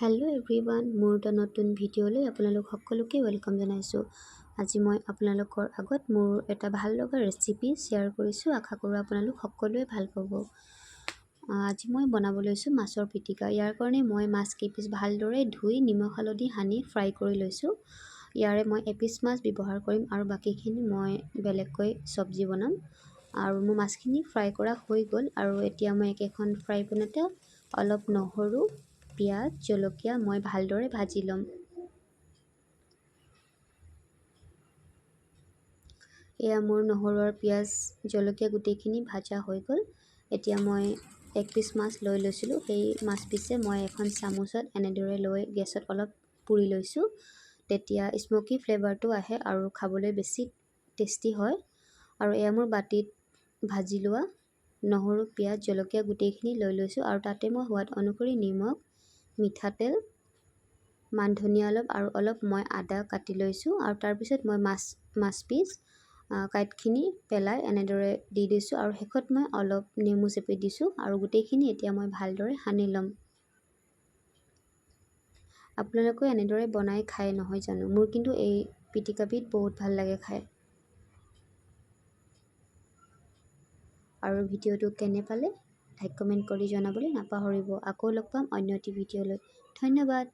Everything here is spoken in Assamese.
হেল্ল' এভৰিৱান, মোৰ এটা নতুন ভিডিঅ'লৈ আপোনালোক সকলোকে ৱেলকাম জনাইছোঁ। আজি মই আপোনালোকৰ আগত মোৰ এটা ভাল লগা ৰেচিপি শ্বেয়াৰ কৰিছোঁ। আশা কৰোঁ আপোনালোক সকলোৱে ভাল পাব। আজি মই বনাব লৈছোঁ মাছৰ পিটিকা। ইয়াৰ কাৰণে মই মাছ কেইপিচ ভালদৰে ধুই নিমখ হালধি সানি ফ্ৰাই কৰি লৈছোঁ। ইয়াৰে মই এপিচ মাছ ব্যৱহাৰ কৰিম আৰু বাকীখিনি মই বেলেগকৈ চব্জি বনাম। আৰু মোৰ মাছখিনি ফ্ৰাই কৰা হৈ গ'ল আৰু এতিয়া মই একেখন ফ্ৰাই পেনতে অলপ নহৰু, পিঁয়াজ, জলকীয়া মই ভালদৰে ভাজি ল'ম। এয়া মোৰ নহৰু আৰু পিঁয়াজ, জলকীয়া গোটেইখিনি ভাজা হৈ গ'ল। এতিয়া মই এক পিচ মাছ লৈ লৈছিলোঁ। সেই মাছ পিছে মই এখন চামুচত এনেদৰে লৈ গেছত অলপ পুৰি লৈছোঁ। তেতিয়া স্মকি ফ্লেভাৰটো আহে আৰু খাবলৈ বেছি টেষ্টি হয়। আৰু এয়া মোৰ বাতিত ভাজি লোৱা নহৰু, পিঁয়াজ, জলকীয়া গোটেইখিনি লৈ লৈছোঁ আৰু তাতে মই সোৱাদ অনুসৰি নিমখ, মিঠাতেল, মান ধনিয়া অলপ আৰু অলপ মই আদা কাটি লৈছোঁ। আৰু তাৰপিছত মই মাছ পিচ কাঁইটখিনি পেলাই এনেদৰে দি দিছোঁ আৰু শেষত মই অলপ নেমু চেপি দিছোঁ আৰু গোটেইখিনি এতিয়া মই ভালদৰে সানি ল'ম। আপোনালোকে এনেদৰে বনাই খাই নহয় জানো? মোৰ কিন্তু এই পিটিকাবিধ বহুত ভাল লাগে খাই। আৰু ভিডিঅ'টো কেনে পালে লাইক কমেণ্ট কৰি জনাবলৈ নাপাহৰিব। আকৌ লগ পাম অন্য এটি ভিডিঅ'লৈ। ধন্যবাদ।